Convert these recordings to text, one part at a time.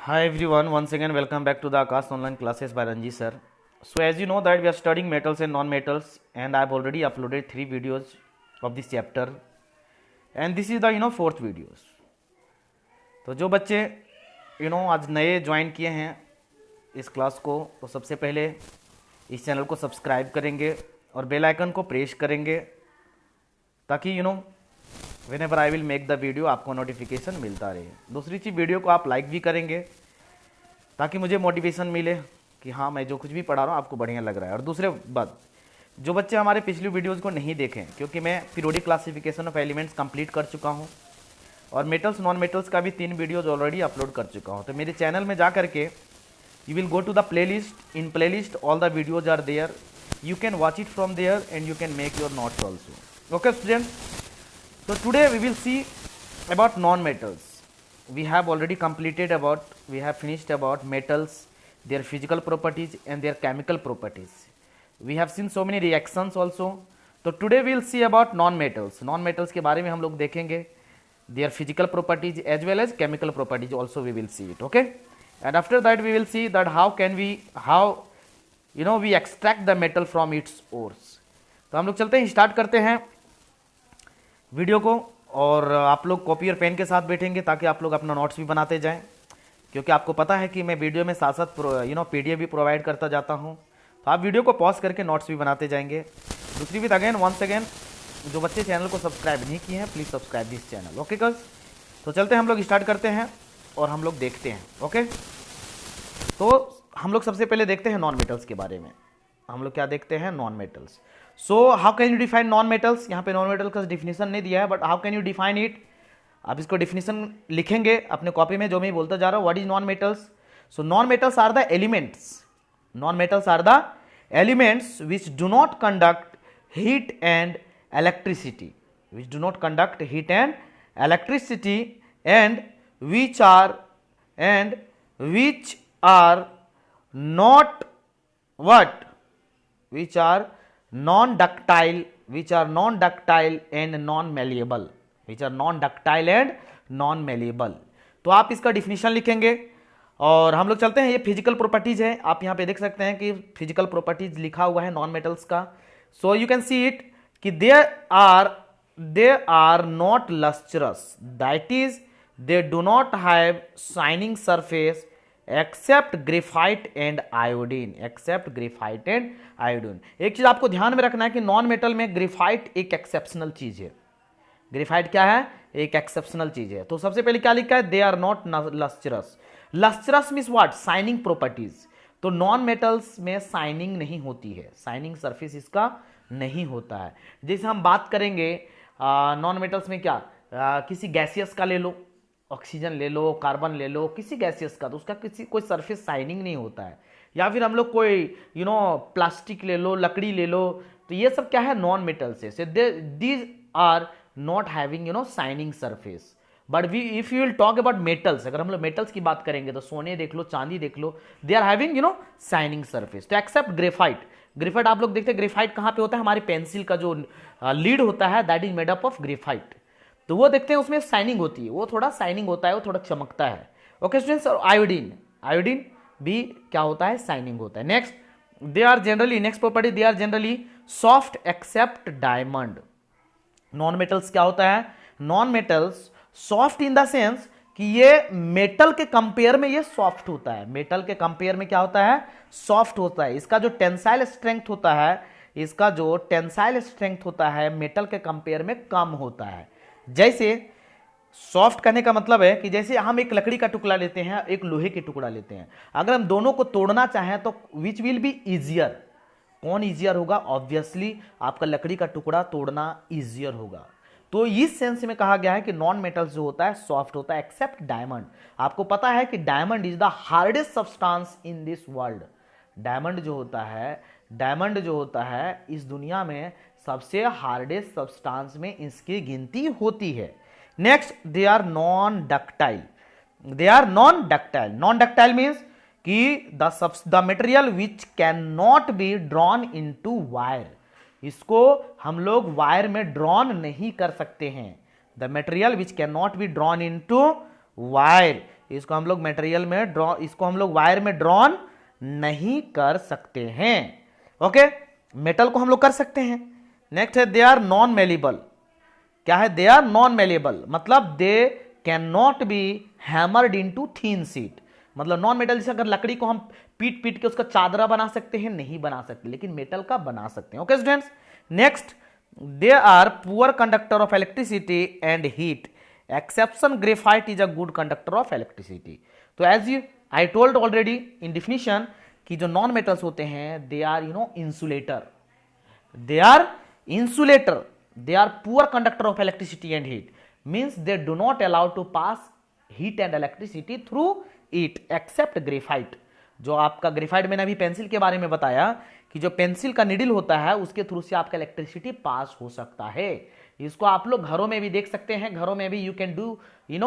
Hi everyone, once again welcome back to the Akash online classes by Ranji sir. So as you know that we are studying metals and non-metals and I have already uploaded 3 videos of this chapter and this is the fourth videos. तो जो बच्चे आज नए join किए हैं इस class को तो सबसे पहले इस चैनल को सब्सक्राइब करेंगे और बेल आइकन को प्रेस करेंगे ताकि when ever I will make the video आपको नोटिफिकेशन मिलता रहे। दूसरी चीज़ वीडियो को आप लाइक भी करेंगे ताकि मुझे मोटिवेशन मिले कि हाँ मैं जो कुछ भी पढ़ा रहा हूँ आपको बढ़िया लग रहा है। और दूसरे बात जो बच्चे हमारे पिछली वीडियोज़ को नहीं देखें क्योंकि मैं periodic classification of elements complete कर चुका हूँ और मेटल्स नॉन मेटल्स का भी 3 वीडियोज़ ऑलरेडी अपलोड कर चुका हूँ। तो मेरे चैनल में जा करके you will go to the playlist, in playlist all the videos are there, you can watch it from there and you can make your notes also. Okay students, so today we will see about non-metals. We have finished about metals, their physical properties and their chemical properties. We have seen so many reactions also. So today we will see about non-metals. Non-metals के बारे में हम लोग देखेंगे, their physical properties as well as chemical properties also we will see it. Okay, and after that we will see that how we extract the metal from its ores. तो हम लोग चलते हैं, स्टार्ट करते हैं वीडियो को। और आप लोग कॉपी और पेन के साथ बैठेंगे ताकि आप लोग अपना नोट्स भी बनाते जाएं क्योंकि आपको पता है कि मैं वीडियो में साथ साथ पीडीएफ भी प्रोवाइड करता जाता हूं, तो आप वीडियो को पॉज करके नोट्स भी बनाते जाएंगे। दूसरी बात अगेन वंस अगेन जो बच्चे चैनल को सब्सक्राइब नहीं किए हैं please subscribe this channel. Okay girls, तो चलते हैं हम लोग स्टार्ट करते हैं और हम लोग देखते हैं। ओके, तो हम लोग सबसे पहले देखते हैं नॉन मेटल्स के बारे में। हम लोग क्या देखते हैं, non metals. So how can you define non metals. यहाँ पे नॉन मेटल का डिफिनेशन नहीं दिया है but how can you define it, आप इसको डिफिनेशन लिखेंगे अपने कॉपी में जो मैं बोलता जा रहा हूँ। What is non metals? So non metals are the elements, non metals are the elements which do not conduct heat and electricity, which do not conduct heat and electricity and which are not what which are non-ductile and non-malleable, तो आप इसका definition लिखेंगे और हम लोग चलते हैं। ये फिजिकल प्रॉपर्टीज है, आप यहां पे देख सकते हैं कि फिजिकल प्रॉपर्टीज लिखा हुआ है नॉन मेटल्स का। So you can see it कि they are not lustrous, that is they do not have shining surface except graphite and iodine, एक चीज आपको ध्यान में रखना है कि नॉन मेटल में ग्रेफाइट एक एक्सेप्शनल चीज है। ग्रेफाइट क्या है? एक एक्सेप्शनल चीज है। तो सबसे पहले क्या लिखा है, they are not lustrous. Lustrous means what? Shining properties. तो नॉन मेटल्स में शाइनिंग नहीं होती है, शाइनिंग सरफेस इसका नहीं होता है। जैसे हम बात करेंगे नॉन मेटल्स में क्या, किसी गैसियस का ले लो, ऑक्सीजन ले लो, कार्बन ले लो, किसी गैसियस का, तो उसका कोई सरफेस शाइनिंग नहीं होता है। या फिर हम लोग कोई प्लास्टिक ले लो, लकड़ी ले लो, तो ये सब क्या है, नॉन मेटल्स है। These are not having shining surface. But if you will talk about metals, अगर हम लोग मेटल्स की बात करेंगे तो सोने देख लो, चांदी देख लो, they are having shining surface. तो एक्सेप्ट ग्रेफाइट। ग्रेफाइट आप लोग देखते हैं, ग्रेफाइट कहां पे होता है, हमारी पेंसिल का जो लीड होता है that is made up of graphite. तो वो देखते हैं उसमें शाइनिंग होती है, वो थोड़ा शाइनिंग होता है, वो थोड़ा चमकता है। ओके स्टूडेंट्स, और आयोडीन भी क्या होता है, शाइनिंग होता है। Next, they are generally, next property, they are generally soft except diamond. Non metals क्या होता है, non metals soft in the sense कि ये मेटल के कंपेयर में ये सॉफ्ट होता है। मेटल के कंपेयर में क्या होता है, सॉफ्ट होता है। इसका जो टेंसाइल स्ट्रेंथ होता है मेटल के कंपेयर में कम होता है। जैसे सॉफ्ट करने का मतलब है कि जैसे हम एक लकड़ी का टुकड़ा लेते हैं, एक लोहे के टुकड़ा लेते हैं, अगर हम दोनों को तोड़ना चाहें तो विच विल बी इजियर, कौन इजियर होगा? ऑब्वियसली आपका लकड़ी का टुकड़ा तोड़ना इजियर होगा। तो इस सेंस में कहा गया है कि नॉन मेटल्स जो होता है सॉफ्ट होता है एक्सेप्ट डायमंड। आपको पता है कि diamond is the hardest substance in this world. Diamond जो होता है इस दुनिया में सबसे हार्डेस्ट सब्सटेंस में इसकी गिनती होती है। Next, they are non ductile. Non ductile means कि the material which can not be drawn into wire, इसको हम लोग वायर में ड्रॉन नहीं कर सकते हैं। The material which can not be drawn into wire, इसको हम लोग मटेरियल में ड्रॉ, इसको हम लोग वायर में ड्रॉन नहीं कर सकते हैं। ओके, मेटल को हम लोग कर सकते हैं। नेक्स्ट है दे आर नॉन मेलेबल। क्या है? दे आर नॉन मेलेबल, मतलब they can not B hammered into thin sheet. मतलब नॉन मेटल, जैसे अगर लकड़ी को हम पीट पीट के उसका चादरा बना सकते हैं, नहीं बना सकते, लेकिन मेटल का बना सकते हैं। Okay students, next they are poor conductor of electricity and heat, exception graphite is a good conductor of electricity. तो as you I told already in definition कि जो नॉन मेटल्स होते हैं they are insulator, they are insulator, they are poor conductor of electricity and heat, means they do not allow to pass heat and electricity through it except graphite। जो आपका graphite, मैंने अभी pencil के बारे में बताया कि जो पेंसिल का निडल होता है उसके थ्रू से आपका इलेक्ट्रिसिटी पास हो सकता है। इसको आप लोग घरों में भी देख सकते हैं, घरों में भी you can do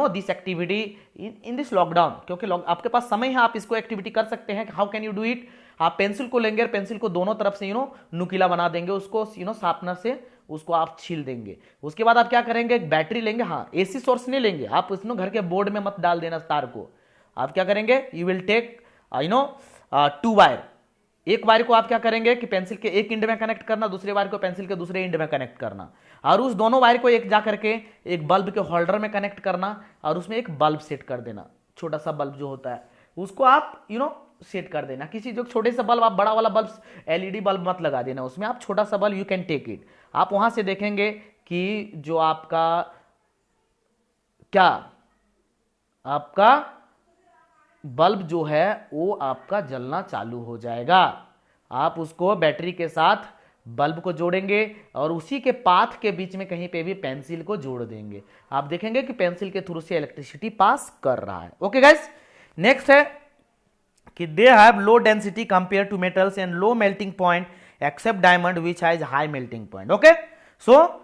this activity in this lockdown, क्योंकि आपके पास समय है, आप इसको एक्टिविटी कर सकते हैं। How can you do it? आप पेंसिल को लेंगे और पेंसिल को दोनों तरफ से नुकीला बना देंगे, उसको शार्पनर से उसको आप छील देंगे। उसके बाद आप क्या करेंगे? एक बैटरी लेंगे, हाँ एसी सोर्स नहीं लेंगे आप, इसमें घर के बोर्ड में मत डाल देना तार को। आप क्या करेंगे? You will take two wire. एक वायर को आप क्या करेंगे कि पेंसिल के एक एंड में कनेक्ट करना, दूसरे वायर को पेंसिल के दूसरे एंड में कनेक्ट करना, और उस दोनों वायर को एक जा करके एक बल्ब के होल्डर में कनेक्ट करना, और उसमें एक बल्ब सेट कर देना। छोटा सा बल्ब जो होता है उसको आप सेट कर देना। किसी जो छोटे सा बल्ब, आप बड़ा वाला बल्ब एलईडी बल्ब मत लगा देना उसमें, आप छोटा सा bulb, you can take it. आप वहां से देखेंगे कि जो आपका क्या आपका बल्ब जो है वो आपका जलना चालू हो जाएगा। आप उसको बैटरी के साथ बल्ब को जोड़ेंगे और उसी के पाथ के बीच में कहीं पे भी पेंसिल को जोड़ देंगे, आप देखेंगे कि पेंसिल के थ्रू से इलेक्ट्रिसिटी पास कर रहा है। ओके गाइस, नेक्स्ट है कि they have low density compare to metals and low melting point except diamond which has high melting point. Okay, so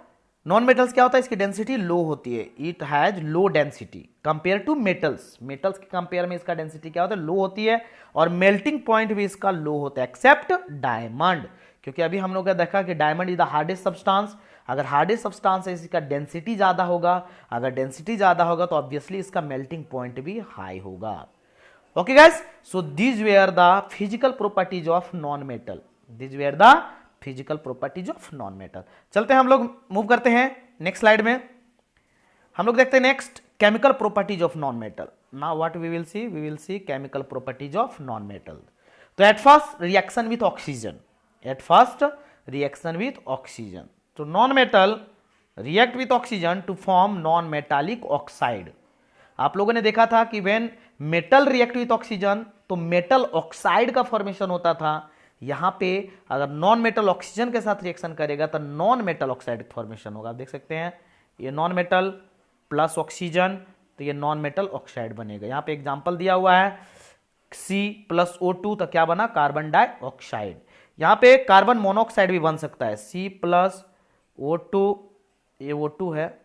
non metals क्या होता है? इसकी डेंसिटी लो होती है, it has low density compare to metals. Metals के compare में इसका density क्या होता है? लो होती है, और मेल्टिंग पॉइंट भी इसका लो होता है एक्सेप्ट डायमंड, क्योंकि अभी हम लोग ने देखा कि diamond is the hardest substance. अगर हार्डेस्ट सब्सटेंस है, इसका डेंसिटी ज्यादा होगा, अगर डेंसिटी ज्यादा होगा तो ऑब्वियसली इसका मेल्टिंग पॉइंट भी हाई होगा। Okay guys, so these were the physical properties of non-metal. These were the physical properties of non-metal. चलते हैं हम लोग, मूव करते हैं नेक्स्ट स्लाइड में। हम लोग देखते हैं next chemical properties of non metal. Now what we will see chemical properties of non metal. तो at first reaction with oxygen, at first reaction with oxygen. तो non metal react with oxygen to form non metallic oxide. आप लोगों ने देखा था कि when metal react with oxygen तो metal oxide का फॉर्मेशन होता था। यहां पे अगर नॉन मेटल ऑक्सीजन के साथ रिएक्शन करेगा तो नॉन मेटल ऑक्साइड फॉर्मेशन होगा। आप देख सकते हैं ये नॉन मेटल प्लस ऑक्सीजन, तो ये नॉन मेटल ऑक्साइड बनेगा। यहां पे एग्जांपल दिया हुआ है C+O2, तो क्या बना? Carbon dioxide. यहां पे कार्बन मोनोऑक्साइड भी बन सकता है, C+O2, ये O2 है,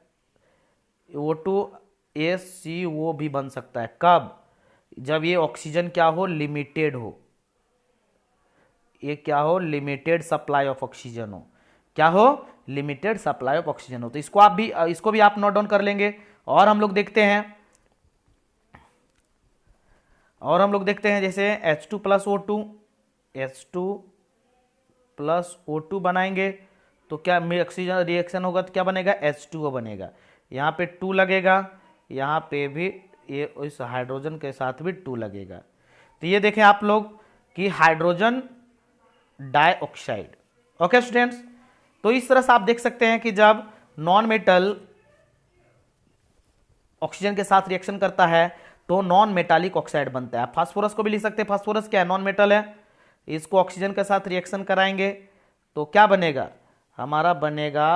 O2SCO भी बन सकता है। कब? जब ये ऑक्सीजन क्या हो? लिमिटेड हो। ये क्या हो? लिमिटेड सप्लाई ऑफ ऑक्सीजन हो। क्या हो? लिमिटेड सप्लाई ऑफ ऑक्सीजन हो। तो इसको भी आप नोट डाउन कर लेंगे। और हम लोग देखते हैं जैसे H2+O2, H2+O2 बनाएंगे तो क्या ऑक्सीजन रिएक्शन होगा तो क्या बनेगा? H2O बनेगा। यहाँ पे 2 लगेगा, यहाँ पे भी ये इस हाइड्रोजन के साथ भी 2 लगेगा। तो ये देखें आप लोग कि हाइड्रोजन डाइऑक्साइड। ओके स्टूडेंट्स, तो इस तरह से आप देख सकते हैं कि जब नॉन मेटल ऑक्सीजन के साथ रिएक्शन करता है तो नॉन मेटालिक ऑक्साइड बनता है। फास्फोरस को भी लिख सकते हैं, फास्फोरस क्या है? नॉन मेटल है। इसको ऑक्सीजन के साथ रिएक्शन कराएंगे तो क्या बनेगा? हमारा बनेगा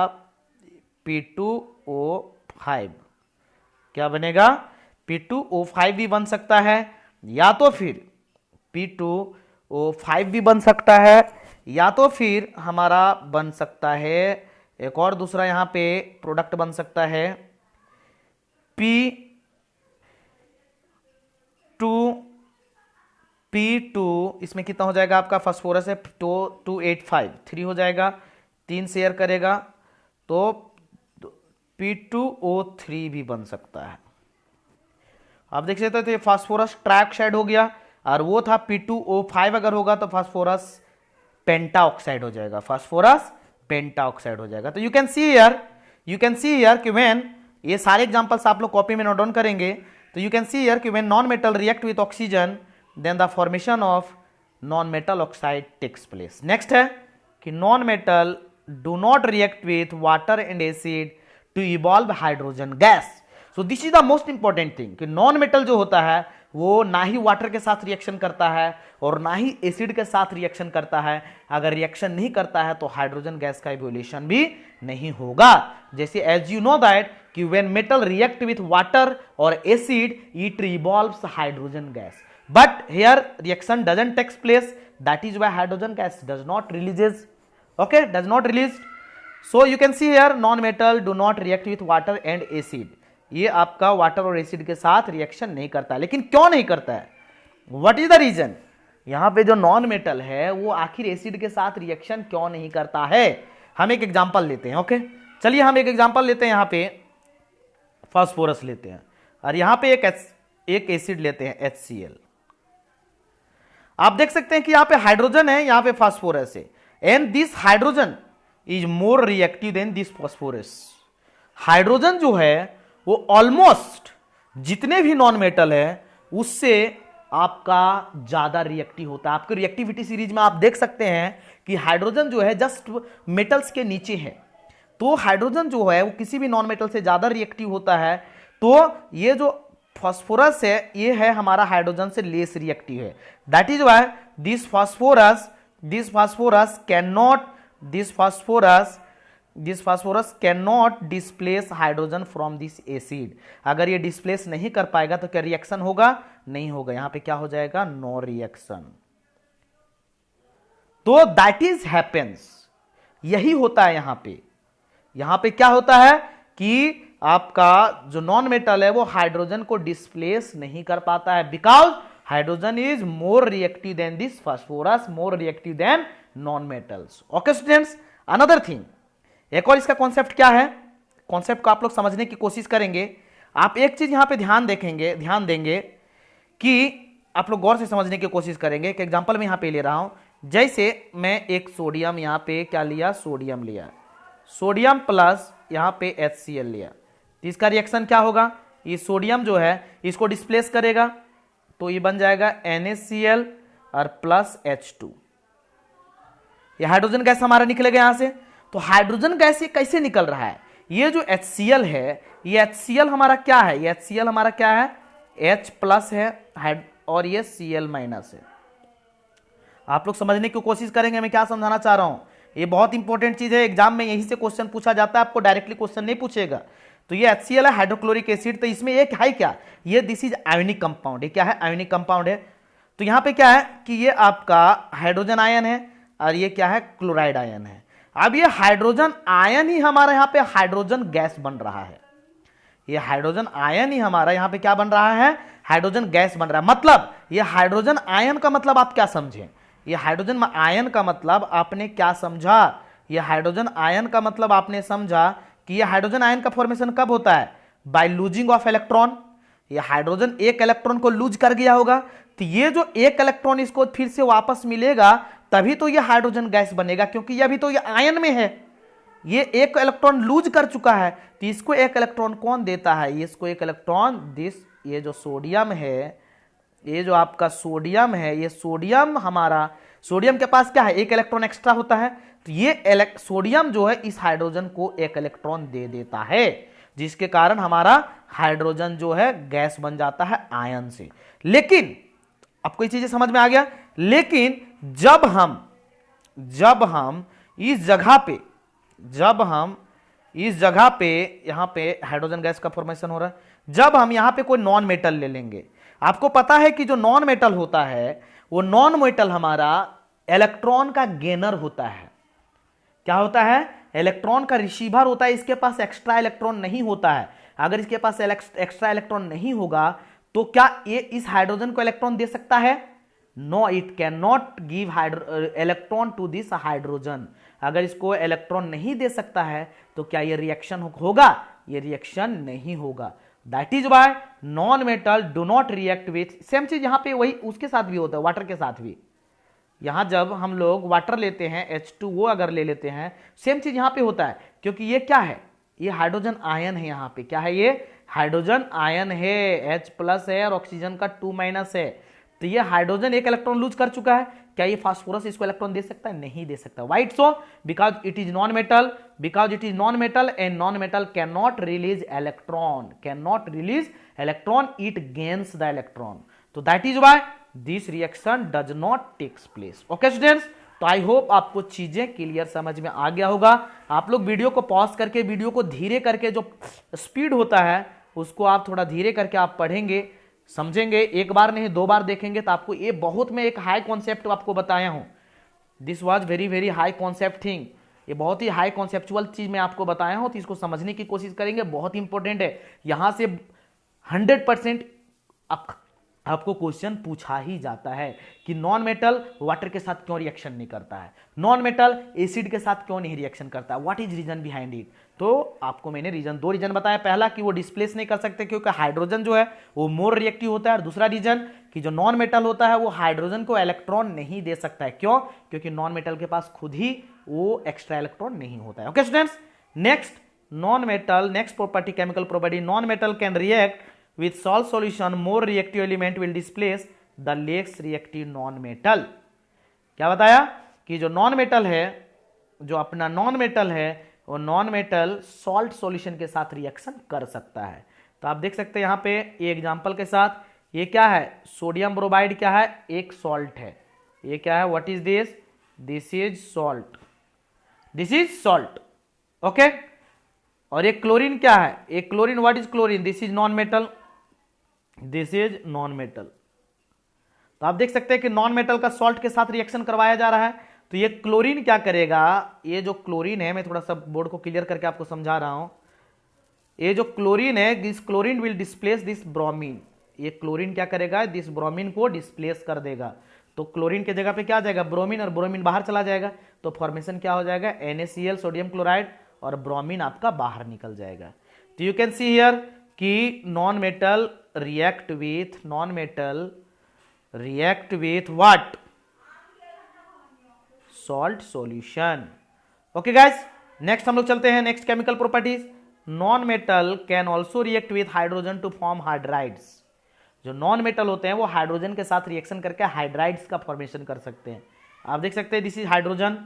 P2O5। क्या बनेगा? P2O5 भी बन सकता है, या तो फिर P2O5 भी बन सकता है, या तो फिर हमारा बन सकता है एक और दूसरा यहां पे प्रोडक्ट बन सकता है P2। इसमें कितना हो जाएगा आपका? फास्फोरस है 285, 3 हो जाएगा, 3 शेयर करेगा तो P2O3 भी बन सकता है। आप देख सकते थे फास्फोरस ट्राइऑक्साइड हो गया, और वो था P2O5 अगर होगा तो फास्फोरस पेंटा ऑक्साइड हो जाएगा, फास्फोरस पेंटा ऑक्साइड हो जाएगा। तो यू कैन सी हियर कि व्हेन, ये सारे एग्जांपल्स आप लोग कॉपी में नोट डाउन करेंगे, तो यू कैन सी हियर कि when non metal react with oxygen then the formation of non metal oxide takes place. Next है कि non metal do not react with water and acid to evolve hydrogen gas. So this is the most important thing कि non metal जो होता है वो ना ही water के साथ रिएक्शन करता है और ना ही एसिड के साथ रिएक्शन करता है। अगर रिएक्शन नहीं करता है तो हाइड्रोजन गैस का इवोल्यूशन भी नहीं होगा। जैसे एज यू नो दैट कि when metal react with water और acid it revolves hydrogen gas, but here reaction doesn't takes place, that is why hydrogen gas does not releases, okay, does not released. So you can see here non metal do not react with water and acid, ये आपका water और acid के साथ reaction नहीं करता है। लेकिन क्यों नहीं करता है, व्हाट इज द रीजन? यहां पे जो नॉन मेटल है वो आखिर एसिड के साथ रिएक्शन क्यों नहीं करता है? हम एक एग्जांपल लेते हैं। ओके, चलिए हम एक एग्जांपल लेते हैं। यहां पे फास्फोरस लेते हैं और यहां पे एक एसिड लेते हैं HCl। आप देख सकते हैं कि यहां पे हाइड्रोजन है, यहां पे फास्फोरस है, and this hydrogen is more reactive than this phosphorus. Hydrogen जो है वो ऑलमोस्ट जितने भी नॉन मेटल है उससे आपका ज्यादा रिएक्टिव होता है। आपके रिएक्टिविटी सीरीज में आप देख सकते हैं कि हाइड्रोजन जो है जस्ट मेटल्स के नीचे है, तो हाइड्रोजन जो है वो किसी भी नॉन मेटल से ज्यादा रिएक्टिव होता है। तो ये जो फास्फोरस है ये है हमारा हाइड्रोजन से लेस रिएक्टिव है। That is why this phosphorus can not displace hydrogen from this acid. अगर ये डिस्प्लेस नहीं कर पाएगा तो क्या रिएक्शन होगा? नहीं होगा। यहां पे क्या हो जाएगा? No reaction. तो दैट इज हैपेंस, यही होता है यहां पे क्या होता है कि आपका जो नॉन मेटल है वो हाइड्रोजन को डिस्प्लेस नहीं कर पाता है, because hydrogen is more reactive than this phosphorus, more reactive than non metals. Okay students, another thing, एक और इसका कॉन्सेप्ट क्या है, कॉन्सेप्ट को आप लोग समझने की कोशिश करेंगे। आप एक चीज यहां पे ध्यान देंगे कि आप लोग गौर से समझने की कोशिश करेंगे। एक एग्जांपल मैं यहां पे ले रहा हूं, जैसे मैं एक सोडियम यहां पे क्या लिया, सोडियम लिया, सोडियम प्लस यहां पे HCl लिया, तो इसका रिएक्शन क्या होगा? ये सोडियम जो है इसको डिस्प्लेस करेगा तो ये बन जाएगा NaCl और प्लस H2। ये हाइड्रोजन गैस हमारा निकलेगा यहां से। तो हाइड्रोजन गैस ये कैसे निकल रहा है? ये जो HCl है, ये HCl हमारा क्या है? ये HCl हमारा क्या है? H प्लस है और ये Cl माइनस है। आप लोग समझने की कोशिश करेंगे मैं क्या समझाना चाह रहा हूं। ये बहुत इंपॉर्टेंट चीज है, एग्जाम में यही से क्वेश्चन पूछा जाता है, आपको डायरेक्टली क्वेश्चन नहीं पूछेगा। तो ये HCl है, हाइड्रोक्लोरिक एसिड, तो इसमें एक है क्या, ये दिस इज आयोनिक कंपाउंड। ये क्या है? आयोनिक कंपाउंड है। तो यहां पे क्या है कि ये आपका हाइड्रोजन आयन है और ये क्या है? क्लोराइड आयन है। अब ये हाइड्रोजन आयन ही हमारा यहां पे हाइड्रोजन गैस बन रहा है। ये हाइड्रोजन आयन ही हमारा यहां पे क्या बन रहा है? हाइड्रोजन गैस बन रहा है। मतलब ये हाइड्रोजन आयन का मतलब आप क्या समझे? ये हाइड्रोजन आयन का मतलब आपने क्या समझा? ये हाइड्रोजन आयन का मतलब आपने समझा कि ये हाइड्रोजन आयन का फॉर्मेशन कब होता है? By losing of electron. ये हाइड्रोजन एक इलेक्ट्रॉन को लूज कर गया होगा, तो ये जो एक इलेक्ट्रॉन इसको फिर से वापस मिलेगा तभी तो ये हाइड्रोजन गैस बनेगा, क्योंकि ये अभी तो ये आयन में है, ये एक इलेक्ट्रॉन लूज कर चुका है। तो इसको एक इलेक्ट्रॉन कौन देता है? इसको एक इलेक्ट्रॉन ये जो सोडियम है, ये जो आपका सोडियम है, ये सोडियम हमारा, सोडियम के पास क्या है? एक इलेक्ट्रॉन एक्स्ट्रा होता है, तो ये सोडियम जो है इस हाइड्रोजन को एक इलेक्ट्रॉन दे देता है, जिसके कारण हमारा हाइड्रोजन जो है गैस बन जाता है आयन से। लेकिन आपको ये चीजें समझ में आ गया? लेकिन जब हम इस जगह पे यहां पे हाइड्रोजन गैस का फॉर्मेशन हो रहा है, जब हम यहां पे कोई नॉन मेटल ले लेंगे, आपको पता है कि जो नॉन मेटल होता है वो नॉन मेटल हमारा इलेक्ट्रॉन का गेनर होता है। क्या होता है? इलेक्ट्रॉन का रिसीवर होता है, इसके पास एक्स्ट्रा इलेक्ट्रॉन नहीं होता है। अगर इसके पास एक्स्ट्रा इलेक्ट्रॉन नहीं होगा तो क्या ये इस हाइड्रोजन को इलेक्ट्रॉन दे सकता है? No, it can not give electron to this hydrogen. अगर इसको इलेक्ट्रॉन नहीं दे सकता है तो क्या ये रिएक्शन होगा? ये रिएक्शन नहीं होगा। That is why non metal do not react with, same चीज यहां पे वही उसके साथ भी होता है, वाटर के साथ भी। यहां जब हम लोग वाटर लेते हैं H2O अगर ले लेते हैं, सेम चीज यहां पे होता है, क्योंकि ये क्या है, ये हाइड्रोजन आयन है। यहां पे क्या है, ये हाइड्रोजन आयन है, H+ है और ऑक्सीजन का 2- है। तो ये हाइड्रोजन एक इलेक्ट्रॉन लूज कर चुका है, क्या ये फास्फोरस इसको इलेक्ट्रॉन दे सकता है? नहीं दे सकता। Why so? Because it is non metal, because it is non metal and non metal can not release electron, can not release electron, it gains the electron. तो that is why this reaction does not takes place. Okay students, तो I hope आपको चीजें clear समझ में आ गया होगा। आप लोग वीडियो को पॉज करके, वीडियो को धीरे करके, जो स्पीड होता है उसको आप थोड़ा धीरे करके आप पढ़ेंगे, समझेंगे, एक बार नहीं 2 बार देखेंगे तो आपको ये बहुत, मैं एक हाई कॉन्सेप्ट आपको बताया हूं, this was very very high concept thing, ये बहुत ही हाई कॉन्सेप्चुअल चीज मैं आपको बताया हूं, तो इसको समझने की कोशिश करेंगे, बहुत इंपॉर्टेंट है। यहां से 100% आपको क्वेश्चन पूछा ही जाता है कि नॉन मेटल वाटर के साथ क्यों रिएक्शन नहीं करता है, नॉन मेटल एसिड के साथ क्यों नहीं रिएक्शन करता है, what is reason behind it. तो आपको मैंने दो रीजन बताया, पहला कि वो डिस्प्लेस नहीं कर सकते क्योंकि हाइड्रोजन जो है वो मोर रिएक्टिव होता है, और दूसरा रीजन कि जो नॉन मेटल होता है वो हाइड्रोजन को इलेक्ट्रॉन नहीं दे सकता है। क्यों? क्योंकि नॉन मेटल के पास खुद ही वो एक्स्ट्रा इलेक्ट्रॉन नहीं होता है। Okay students, next non metal, next property, chemical property, non metal can react with salt solution, more reactive element will displace the less reactive non metal। क्या बताया कि जो नॉन मेटल है, जो अपना नॉन मेटल है, वो नॉन मेटल सॉल्ट सॉल्यूशन के साथ रिएक्शन कर सकता है। तो आप देख सकते हैं यहां पे ये एग्जांपल के साथ, ये क्या है, सोडियम ब्रोमाइड क्या है, एक सॉल्ट है, ये क्या है, what is this, this is salt, this is salt. Okay, और एक क्लोरीन क्या है, एक chlorine, what is chlorine, this is non metal, this is non metal. तो आप देख सकते हैं कि नॉन मेटल का सॉल्ट के साथ रिएक्शन करवाया जा रहा है। तो ये क्लोरीन क्या करेगा, ये जो क्लोरीन है, मैं थोड़ा सा बोर्ड को क्लियर करके आपको समझा रहा हूं, ये जो क्लोरीन है, this chlorine will displace this bromine, ये क्लोरीन क्या करेगा, दिस ब्रोमीन को डिस्प्लेस कर देगा। तो क्लोरीन के जगह पे क्या आ जाएगा, ब्रोमीन, और ब्रोमीन बाहर चला जाएगा, तो फॉर्मेशन क्या हो जाएगा, NaCl सोडियम क्लोराइड, और ब्रोमीन आपका बाहर निकल जाएगा। तो यू कैन सी हियर कि non metal react with, non metal react with what, salt solution. Okay guys, next हम लोग चलते हैं, next chemical properties, non metal can also react with hydrogen to form hydrides. जो non metal होते हैं वो hydrogen के साथ रिएक्शन करके हाइड्राइड्स का फॉर्मेशन कर सकते हैं। आप देख सकते हैं this is hydrogen,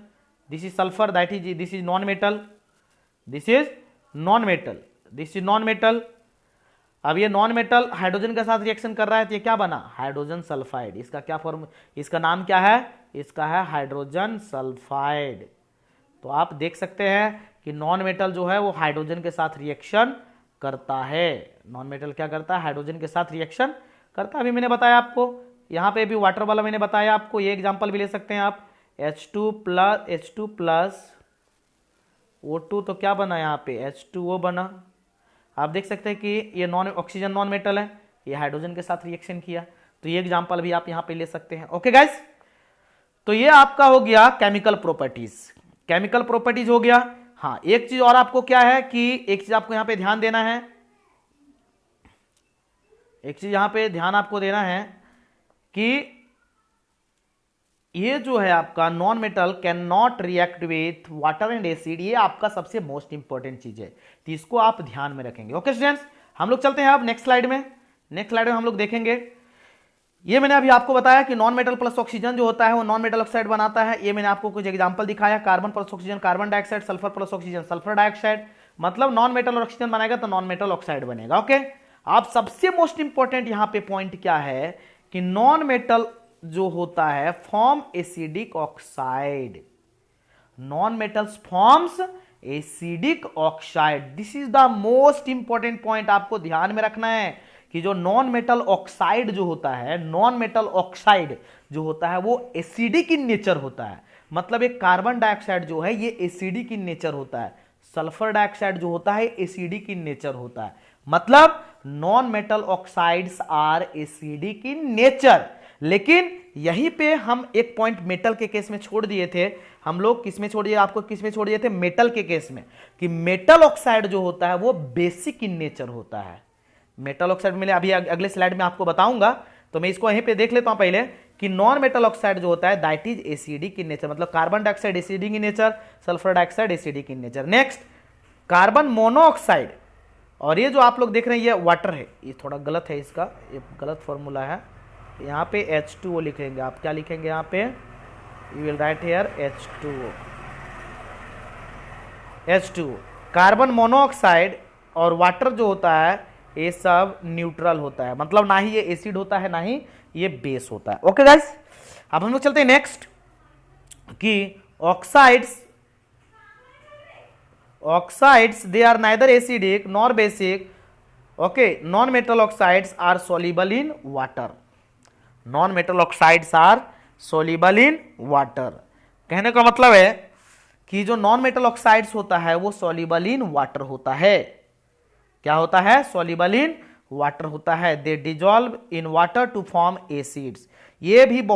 this is sulphur, that is, this is non metal, this is non metal, this is non metal. अब ये नॉन मेटल हाइड्रोजन के साथ रिएक्शन कर रहा है, तो ये क्या बना, हाइड्रोजन सल्फाइड। इसका क्या फॉर्म, इसका नाम क्या है, इसका है हाइड्रोजन सल्फाइड। तो आप देख सकते हैं कि नॉन मेटल जो है वो हाइड्रोजन के साथ रिएक्शन करता है, नॉन मेटल क्या करता है, हाइड्रोजन के साथ रिएक्शन करता है। अभी मैंने बताया आपको, यहां पे भी वाटर वाला मैंने बताया आपको, ये एग्जांपल भी ले सकते हैं आप, H2+ O2, तो क्या बना यहाँ पे, H2O बना। आप देख सकते हैं कि ये ऑक्सीजन नॉन मेटल है, ये हाइड्रोजन के साथ रिएक्शन किया, तो ये एग्जांपल भी आप यहां पे ले सकते हैं। ओके गाइस, तो ये आपका हो गया केमिकल प्रॉपर्टीज, केमिकल प्रॉपर्टीज हो गया। हाँ, एक चीज और आपको क्या है कि एक चीज आपको यहां पे ध्यान देना है, एक चीज यहां पे ध्यान आपको देना है कि ये जो है आपका non metal can not react with water and acid, ये आपका सबसे मोस्ट इंपॉर्टेंट चीज है, तो इसको आप ध्यान में रखेंगे। ओके स्टूडेंट्स, हम लोग चलते हैं अब नेक्स्ट स्लाइड में, नेक्स्ट स्लाइड में हम लोग देखेंगे, ये मैंने अभी आपको बताया कि नॉन मेटल प्लस ऑक्सीजन जो होता है वो नॉन मेटल ऑक्साइड बनाता है। ये मैंने आपको कुछ एग्जांपल दिखाया, carbon plus oxygen carbon dioxide, sulphur plus oxygen sulphur dioxide, मतलब नॉन मेटल और ऑक्सीजन बनाएगा तो नॉन मेटल ऑक्साइड बनेगा। ओके, आप सबसे मोस्ट इंपॉर्टेंट यहां पे पॉइंट क्या है कि नॉन मेटल जो होता है form acidic oxide, non metals forms acidic oxide. This is the most important point, आपको ध्यान में रखना है कि जो नॉन मेटल ऑक्साइड जो होता है, नॉन मेटल ऑक्साइड जो होता है वो एसिडिक इन नेचर होता है। मतलब एक कार्बन डाइऑक्साइड जो है ये एसिडिक इन नेचर होता है, सल्फर डाइऑक्साइड जो होता है एसिडिक इन नेचर होता है। मतलब non metal oxides are acidic in nature. लेकिन यहीं पे हम एक पॉइंट मेटल के केस में छोड़ दिए थे, हम लोग किस में छोड़ दिए, आपको किस में छोड़ दिए थे, मेटल के केस में, कि मेटल ऑक्साइड जो होता है वो बेसिक इन नेचर होता है। मेटल ऑक्साइड मिले, अभी अगले स्लाइड में आपको बताऊंगा, तो मैं इसको यहीं पे देख लेता हूं पहले कि नॉन मेटल ऑक्साइड जो होता है that is acidic in nature, मतलब carbon dioxide acidic in nature, sulphur dioxide acidic in nature. Next carbon monoxide, और ये जो आप लोग देख रहे हैं ये वाटर है, ये थोड़ा गलत है, इसका ये गलत फॉर्मूला है, यहाँ पे H2O लिखेंगे आप, क्या लिखेंगे यहाँ पे, you will write here H2O। Carbon monoxide और वाटर जो होता है ये सब न्यूट्रल होता है, मतलब ना ही ये एसिड होता है ना ही ये बेस होता है। ओके गाइस, अब हम लोग चलते हैं नेक्स्ट कि oxides they are neither acidic nor basic. Okay, non metal oxides are soluble in water, non metal oxides are soluble in water. कहने का मतलब है कि जो नॉन मेटल ऑक्साइड्स होता है वो सोल्यूबल इन वाटर होता है। क्या होता है? सोल्यूबल इन वाटर होता है। They dissolve in water to form acids. ये भी एक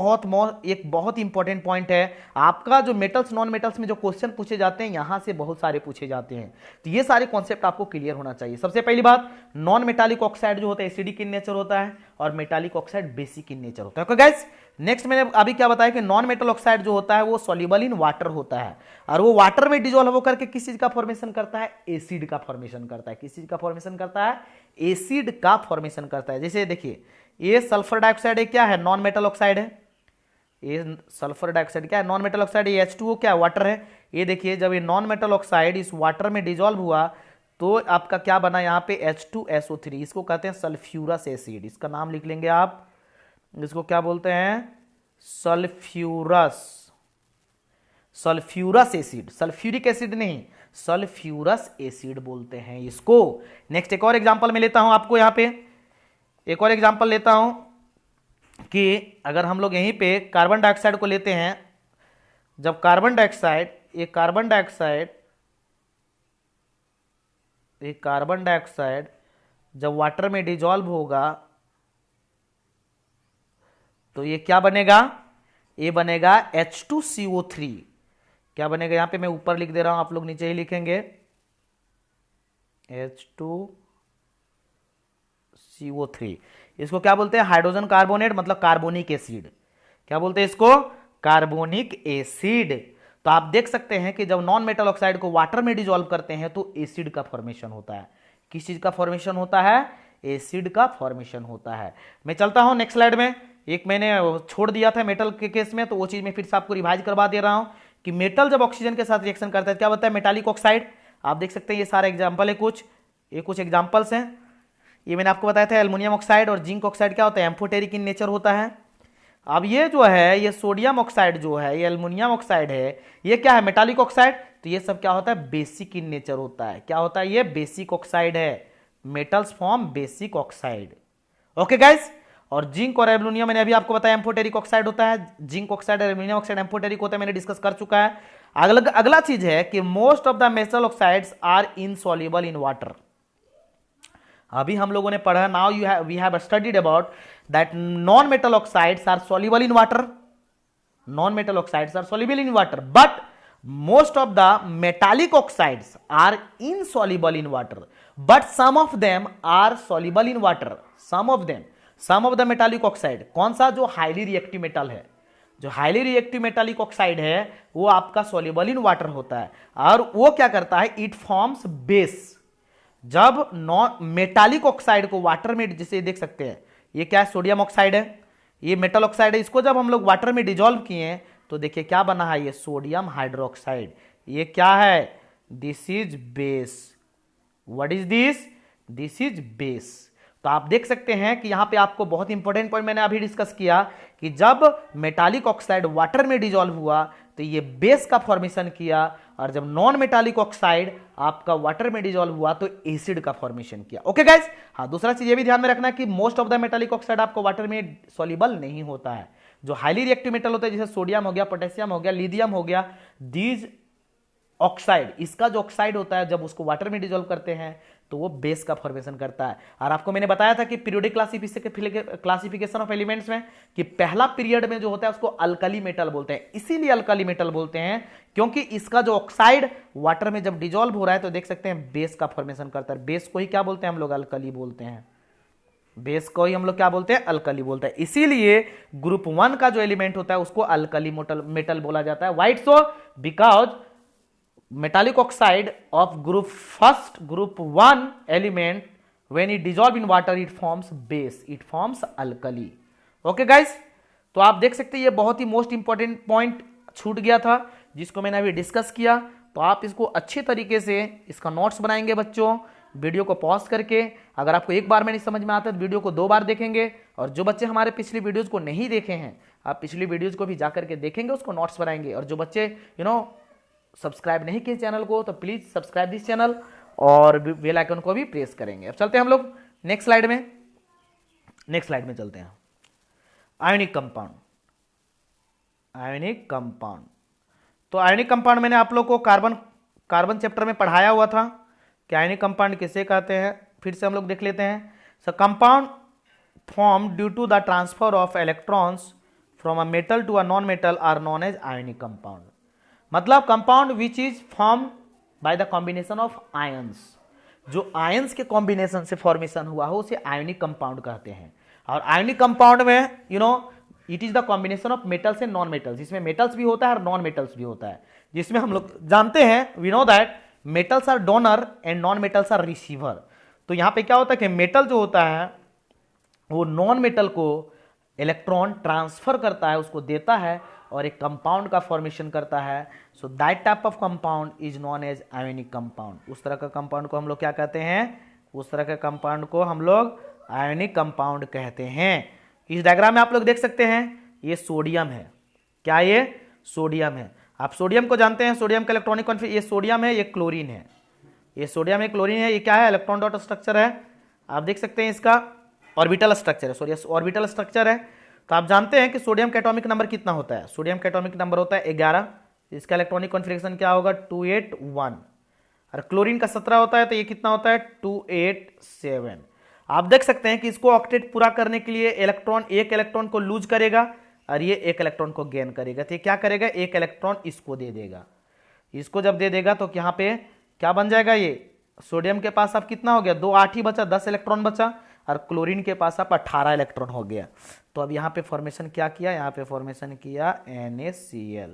बहुत इंपॉर्टेंट पॉइंट है। आपका जो मेटल्स नॉन मेटल्स में जो क्वेश्चन पूछे जाते हैं यहां से बहुत सारे पूछे जाते हैं, तो ये सारे कॉन्सेप्ट आपको क्लियर होना चाहिए। सबसे पहली बात, नॉन मेटालिक ऑक्साइड जो होता है एसिडिक इन नेचर होता है और metallic oxide basic in nature होता है। ओके गाइस, नेक्स्ट मैंने अभी क्या बताया कि नॉन मेटल ऑक्साइड जो होता है वो सॉल्युबल इन वाटर होता है और वो वाटर में डिजोल्व होकर के किस चीज का फॉर्मेशन करता है? एसिड का फॉर्मेशन करता है। किस चीज का फॉर्मेशन करता है? एसिड का फॉर्मेशन करता है। जैसे देखिए ये सल्फर डाइऑक्साइड है, क्या है? नॉन मेटल ऑक्साइड है। ये सल्फर डाइऑक्साइड क्या है? Non metal oxide. ये H2O क्या है? वाटर है। ये देखिए जब ये नॉन मेटल ऑक्साइड इस वाटर में डिजोल्व हुआ तो आपका क्या बना? यहाँ पे H2SO3, इसको कहते हैं सल्फ्यूरस एसिड। इसका नाम लिख लेंगे आप, इसको क्या बोलते हैं? Sulphurous acid. सल्फ्यूरिक एसिड नहीं, सल्फ्यूरस एसिड बोलते हैं इसको। नेक्स्ट एक और एग्जांपल मैं लेता हूं आपको, यहां पे एक और एग्जांपल लेता हूं कि अगर हम लोग यहीं पे कार्बन डाइऑक्साइड को लेते हैं, जब कार्बन डाइऑक्साइड जब वाटर में डिजॉल्व होगा तो ये क्या बनेगा? ये बनेगा H2CO3। क्या बनेगा? यहां पे मैं ऊपर लिख दे रहा हूं, आप लोग नीचे ही लिखेंगे H2CO3। इसको क्या बोलते हैं? हाइड्रोजन कार्बोनेट, मतलब कार्बोनिक एसिड। क्या बोलते हैं इसको? Carbonic acid. तो आप देख सकते हैं कि जब नॉन मेटल ऑक्साइड को वाटर में डिजोल्व करते हैं तो एसिड का फॉर्मेशन होता है। किस चीज का फॉर्मेशन होता है? एसिड का फॉर्मेशन होता है। मैं चलता हूं नेक्स्ट स्लाइड में। एक मैंने छोड़ दिया था मेटल के केस में, तो वो चीज मैं फिर से आपको रिवाइज करवा दे रहा हूं कि मेटल जब ऑक्सीजन के साथ रिएक्शन करता है क्या होता है? Metallic oxide. आप देख सकते हैं ये सारे एग्जांपल है, कुछ एग्जांपल्स हैं। ये मैंने आपको बताया था एल्युमिनियम ऑक्साइड और जिंक ऑक्साइड क्या होता है? एम्फोटेरिक इन नेचर होता है। अब ये जो है ये सोडियम ऑक्साइड जो है, ये एल्युमिनियम ऑक्साइड है, ये क्या है? Metallic oxide. तो ये सब क्या होता है? बेसिक इन नेचर होता है। क्या होता है? ये बेसिक ऑक्साइड है। Metals form basic oxide. Okay guys, और जिंक और एल्युमिनियम मैंने अभी आपको बताया एम्फोटेरिक ऑक्साइड होता है। जिंक ऑक्साइड और एल्युमिनियम ऑक्साइड एम्फोटेरिक होता है, मैंने डिस्कस कर चुका है। अगला चीज है कि most of the metal oxides are insoluble in water. अभी हम लोगों ने पढ़ा, now we have studied about that non metal oxides are soluble in water. Non metal oxides are soluble in water, but most of the metallic oxides are insoluble in water, but some of them are soluble in water. some of the metallic oxide, कौन सा? जो highly reactive metal है, जो highly reactive metallic oxide है वो आपका soluble in water होता है। और वो क्या करता है? It forms base. जब नॉन मेटालिक ऑक्साइड को वाटर में, जिसे देख सकते हैं ये क्या है? सोडियम ऑक्साइड है, ये मेटल ऑक्साइड है। इसको जब हम लोग वाटर में डिजोल्व किए तो देखिए क्या बना है? ये सोडियम हाइड्रोक्साइड। ये क्या है? This is base. What is this? This is base. तो आप देख सकते हैं कि यहां पे आपको बहुत इंपॉर्टेंट पॉइंट मैंने अभी डिस्कस किया कि जब मेटालिक ऑक्साइड वाटर में डिजोल्व हुआ तो ये बेस का फॉर्मेशन किया, और जब नॉन मेटालिक ऑक्साइड आपका वाटर में डिजोल्व हुआ तो एसिड का फॉर्मेशन किया। ओके गाइस, हाँ, दूसरा चीज ये भी ध्यान में रखना कि most of the metallic oxide आपको वाटर में सॉल्युबल नहीं होता है। जो हाईली रिएक्टिव मेटल होता है जैसे सोडियम हो गया, पोटेशियम हो गया, लिथियम हो गया, दीज ऑक्साइड, इसका जो ऑक्साइड होता है जब उसको वाटर में डिजोल्व करते हैं तो वो बेस का फॉर्मेशन करता है। और आपको मैंने बताया था कि पीरियोडिक क्लासिफिकेशन ऑफ एलिमेंट्स में कि पहला पीरियड में जो होता है उसको अल्कली मेटल बोलते हैं। इसीलिए अल्कली मेटल बोलते हैं क्योंकि इसका जो ऑक्साइड वाटर में जब डिजोल्व हो रहा है तो देख सकते हैं बेस का फॉर्मेशन करता है। बेस को ही क्या बोलते हैं हम लोग? अल्कली बोलते हैं। बेस को ही हम लोग क्या बोलते हैं, अल्कली बोलते हैं। इसीलिए ग्रुप 1 का जो एलिमेंट होता है उसको अल्कली मेटल बोला जाता है। White so because metallic oxide of group 1 element when it dissolve in water it forms base, it forms alkali। Okay guys, तो आप देख सकते हैं ये बहुत ही मोस्ट इंपॉर्टेंट पॉइंट छूट गया था जिसको मैंने अभी डिस्कस किया। तो आप इसको अच्छे तरीके से इसका नोट्स बनाएंगे बच्चों, वीडियो को पॉज करके। अगर आपको एक बार में नहीं समझ में आता तो वीडियो को 2 बार देखेंगे, और जो बच्चे हमारे पिछली वीडियोज को नहीं देखे हैं आप पिछली वीडियोज को भी जाकर के देखेंगे, उसको नोट्स बनाएंगे। और जो बच्चे सब्सक्राइब नहीं किए चैनल को तो प्लीज सब्सक्राइब दिस चैनल और बेल आइकन को भी प्रेस करेंगे। अब चलते हैं हम लोग नेक्स्ट स्लाइड में चलते हैं। आयोनिक कंपाउंड, तो आयोनिक कंपाउंड मैंने आप लोग को कार्बन चैप्टर में पढ़ाया हुआ था कि आयोनिक कंपाउंड किसे कहते हैं। फिर से हम लोग देख लेते हैं। So compound form due to the transfer of electrons from a metal to a non metal are known as ionic compound. मतलब compound which is form by the combination of ions, जो आयंस के combination से formation हुआ हो उसे ionic compound कहते हैं। और आयोनिक कंपाउंड में it is the combination of metals and non metals, जिसमें मेटल्स भी होता है और नॉन मेटल्स भी होता है। जिसमें हम लोग जानते हैं, we know that metals are donor and non metals are receiver. तो यहां पे क्या होता है कि मेटल जो होता है वो नॉन मेटल को इलेक्ट्रॉन ट्रांसफर करता है, उसको देता है और एक कंपाउंड का फॉर्मेशन करता है। So that type of compound is known as ionic compound. उस तरह का कंपाउंड को हम लोग क्या कहते हैं, उस तरह के कंपाउंड को हम लोग आयोनिक कंपाउंड कहते हैं। इस डायग्राम में आप लोग देख सकते हैं ये सोडियम है। क्या ये सोडियम है? आप सोडियम को जानते हैं, सोडियम का इलेक्ट्रॉनिक कॉन्फिगरेशन, ये सोडियम है, ये क्लोरीन है। ये सोडियम है, क्लोरीन है। ये क्या है? इलेक्ट्रॉन डॉट स्ट्रक्चर है। आप देख सकते हैं इसका ऑर्बिटल स्ट्रक्चर है, सॉरी ऑर्बिटल स्ट्रक्चर है। तो आप जानते हैं कि सोडियम का एटॉमिक नंबर कितना होता है? सोडियम का एटॉमिक नंबर होता है 11। इसका इलेक्ट्रॉनिक कॉन्फिगरेशन क्या होगा? 281। और क्लोरीन का 17 होता है, तो ये कितना होता है? 287। आप देख सकते हैं कि इसको ऑक्टेट पूरा करने के लिए एक इलेक्ट्रॉन को लूज करेगा और ये एक इलेक्ट्रॉन को गेन करेगा। तो ये क्या करेगा? एक इलेक्ट्रॉन इसको दे देगा। इसको जब दे देगा तो यहाँ पे क्या बन जाएगा? ये सोडियम के पास अब कितना हो गया? 2 8 ही बचा, 10 इलेक्ट्रॉन बचा। और क्लोरीन के पास अब 18 इलेक्ट्रॉन हो गया। तो अब यहाँ पे फॉर्मेशन क्या किया? यहाँ पे फॉर्मेशन किया NaCl,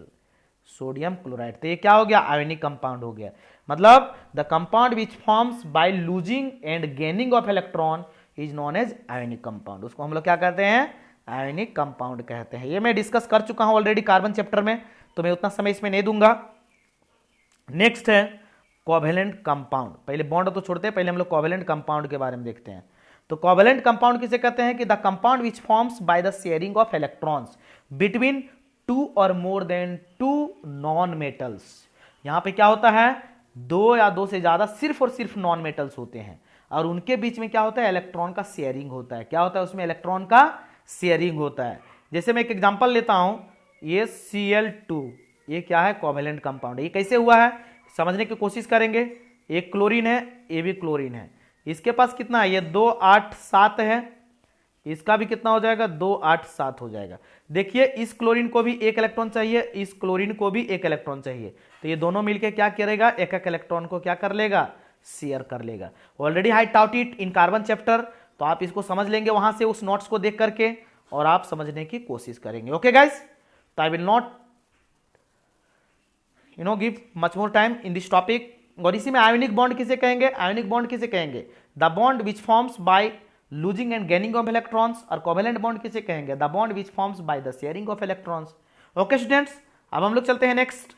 सोडियम क्लोराइड। तो ये क्या हो गया? आयोनिक कंपाउंड हो गया। मतलब the compound which forms by losing and gaining of electron is known as ionic compound. उसको हम लोग क्या कहते हैं? आयोनिक कंपाउंड कहते हैं। ये मैं डिस्कस कर चुका हूं ऑलरेडी कार्बन चैप्टर में, तो मैं उतना समय इसमें नहीं दूंगा। नेक्स्ट है कोवेलेंट कंपाउंड। पहले बॉन्ड तो छोड़ते हैं, पहले हम लोग कोवेलेंट कंपाउंड के बारे में देखते हैं। तो कोवेलेंट कंपाउंड किसे कहते हैं? कि the compound which forms by the sharing of electrons between 2 और मोर देन 2 नॉन मेटल्स। यहां पे क्या होता है? 2 या 2 से ज्यादा सिर्फ और सिर्फ नॉन मेटल्स होते हैं और उनके बीच में क्या होता है? इलेक्ट्रॉन का शेयरिंग होता है। क्या होता है उसमें? इलेक्ट्रॉन का शेयरिंग होता है। जैसे मैं एक एग्जांपल लेता हूं, ये Cl2, ये क्या है? Covalent compound. ये कैसे हुआ है समझने की कोशिश करेंगे। एक क्लोरीन है, ये भी क्लोरीन है। इसके पास कितना है? ये 2 8 7 है। इसका भी कितना हो जाएगा? 2 8 7 हो जाएगा। देखिए इस क्लोरीन को भी एक इलेक्ट्रॉन चाहिए, इस क्लोरीन को भी एक इलेक्ट्रॉन चाहिए। तो ये दोनों मिलकर क्या करेगा? एक एक इलेक्ट्रॉन को क्या कर लेगा? शेयर कर लेगा। Already I taught it in carbon chapter, तो आप इसको समझ लेंगे वहां से उस नोट्स को देख करके और आप समझने की कोशिश करेंगे। ओके गाइस, तो I will not give much more time in this topic. और इसी में आयोनिक बॉन्ड किसे कहेंगे? आयोनिक बॉन्ड किसे कहेंगे? The bond which forms by losing and gaining of electrons. और कोवेलेंट बॉन्ड किसे कहेंगे? The bond which forms by the sharing of electrons. Okay students, अब हम लोग चलते हैं नेक्स्ट।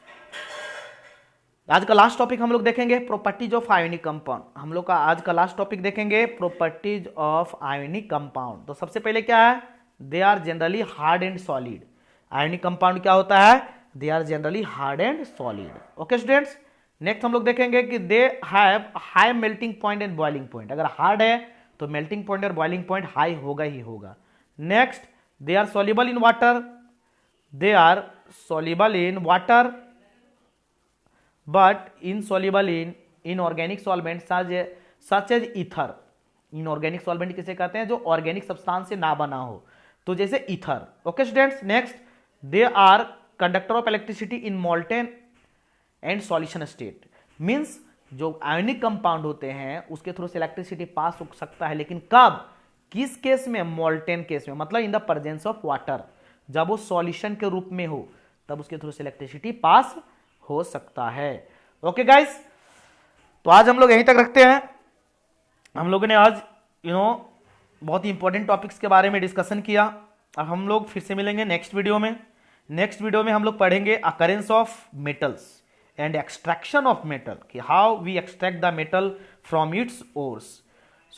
आज का लास्ट टॉपिक हम लोग देखेंगे प्रॉपर्टीज ऑफ आयोनिक कंपाउंड। हम लोग का आज का लास्ट टॉपिक देखेंगे प्रॉपर्टीज ऑफ आयोनिक कंपाउंड। तो सबसे पहले क्या है? They are generally hard and solid. Ionic compound क्या होता है? They are generally hard and solid. Okay students, next हम लोग देखेंगे कि they have high melting point and boiling point. अगर हार्ड है तो मेल्टिंग पॉइंट और बॉइलिंग पॉइंट हाई होगा ही होगा। Next, they are soluble in water. They are soluble in water but insoluble in inorganic solvent such as ether. Inorganic solvent किसे कहते हैं? जो ऑर्गेनिक सब्सटेंस से ना बना हो, तो जैसे ether. Okay students, next, they are conductor of electricity in molten and solution state. मींस जो आयोनिक कंपाउंड होते हैं उसके थ्रू से इलेक्ट्रिसिटी पास हो सकता है, लेकिन कब? किस केस में? मोल्टेन केस में, मतलब in the presence of water, जब वो सॉल्यूशन के रूप में हो तब उसके थ्रू से इलेक्ट्रिसिटी पास हो सकता है। ओके गाइस, तो आज हम लोग यहीं तक रखते हैं। हम लोगों ने आज बहुत ही इंपॉर्टेंट टॉपिक्स के बारे में डिस्कशन किया। अब हम लोग फिर से मिलेंगे नेक्स्ट वीडियो में। नेक्स्ट वीडियो में हम लोग पढ़ेंगे occurrence of metals and extraction of metal, कि how we extract the metal from its ores.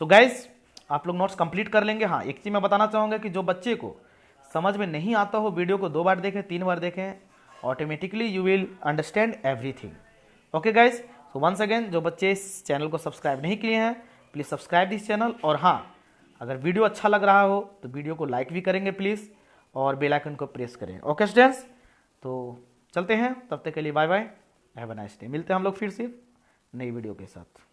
So guys, आप लोग नोट्स कंप्लीट कर लेंगे। हाँ, एक चीज मैं बताना चाहूंगा कि जो बच्चे को समझ में नहीं आता हो, वीडियो को 2 बार देखें, 3 बार देखें, automatically you will understand everything. Okay guys, so once again, जो बच्चे इस चैनल को सब्सक्राइब नहीं किए हैं, प्लीज सब्सक्राइब दिस चैनल। और हाँ, अगर वीडियो अच्छा लग रहा हो तो वीडियो को लाइक भी करेंगे प्लीज, और बेल आइकन को प्रेस करें। ओके स्टूडेंट्स, तो चलते हैं, तब तक के लिए bye bye, have a nice day. मिलते हैं हम लोग फिर से नई वीडियो के साथ।